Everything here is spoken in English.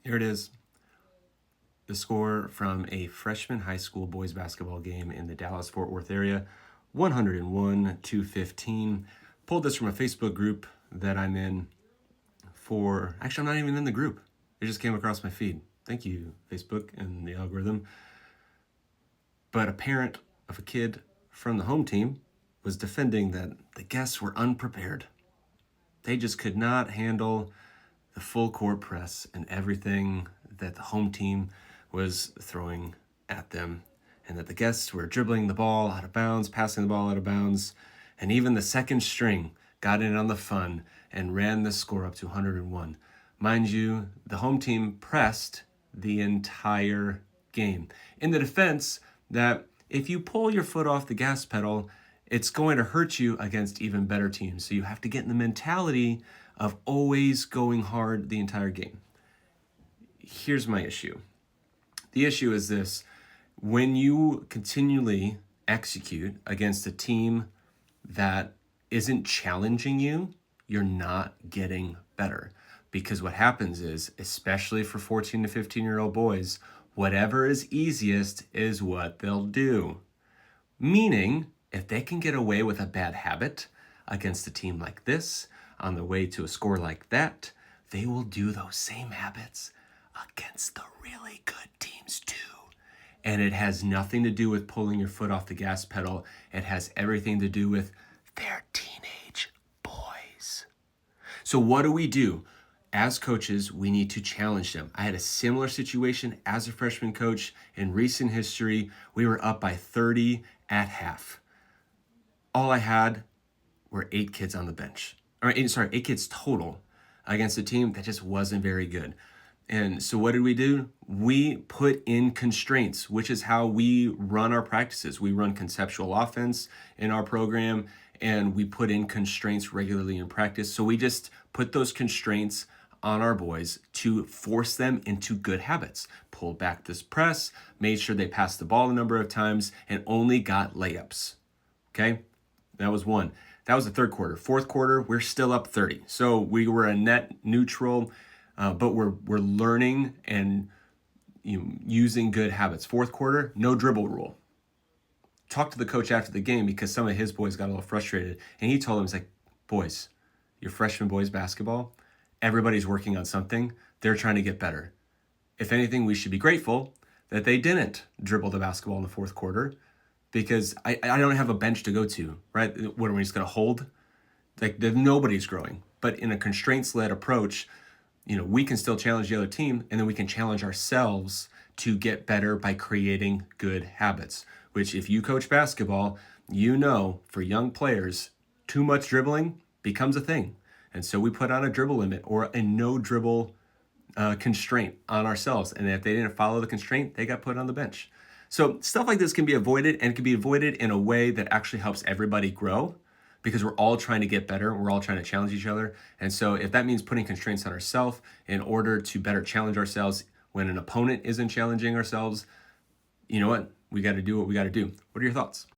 Here it is. The score from a freshman high school boys basketball game in the Dallas-Fort Worth area, 101-215. Pulled this from a Facebook group that I'm in actually, I'm not even in the group. It just came across my feed. Thank you, Facebook and the algorithm. But a parent of a kid from the home team was defending that the guests were unprepared. They just could not handle the full court press and everything that the home team was throwing at them, and that the guests were dribbling the ball out of bounds, passing the ball out of bounds, and even the second string got in on the fun and ran the score up to 101. Mind you, the home team pressed the entire game. In the defense that if you pull your foot off the gas pedal, it's going to hurt you against even better teams. So you have to get in the mentality of always going hard the entire game. Here's my issue. The issue is this: when you continually execute against a team that isn't challenging you, you're not getting better. Because what happens is, especially for 14 to 15-year-old boys, whatever is easiest is what they'll do. Meaning, if they can get away with a bad habit against a team like this, on the way to a score like that, they will do those same habits against the really good teams too. And it has nothing to do with pulling your foot off the gas pedal. It has everything to do with their teenage boys. So what do? As coaches, we need to challenge them. I had a similar situation as a freshman coach in recent history. We were up by 30 at half. All I had were 8 kids on the bench. 8 kids total against a team that just wasn't very good. And so what did we do? We put in constraints, which is how we run our practices. We run conceptual offense in our program, and we put in constraints regularly in practice. So we just put those constraints on our boys to force them into good habits. Pulled back this press, made sure they passed the ball a number of times, and only got layups. Okay? That was one. That was the third quarter. Fourth quarter, we're still up 30. So we were a net neutral, but we're learning and using good habits. Fourth quarter, no dribble rule. Talked to the coach after the game because some of his boys got a little frustrated, and he told them, he's like, boys, your freshman boys basketball, everybody's working on something. They're trying to get better. If anything, we should be grateful that they didn't dribble the basketball in the fourth quarter, because I don't have a bench to go to, right? What are we just going to hold? Like, nobody's growing. But in a constraints-led approach, we can still challenge the other team, and then we can challenge ourselves to get better by creating good habits, which if you coach basketball, for young players, too much dribbling becomes a thing. And so we put on a dribble limit or a no dribble constraint on ourselves. And if they didn't follow the constraint, they got put on the bench. So stuff like this can be avoided, and it can be avoided in a way that actually helps everybody grow, because we're all trying to get better. We're all trying to challenge each other. And so if that means putting constraints on ourselves in order to better challenge ourselves when an opponent isn't challenging ourselves, you know what? We got to do what we got to do. What are your thoughts?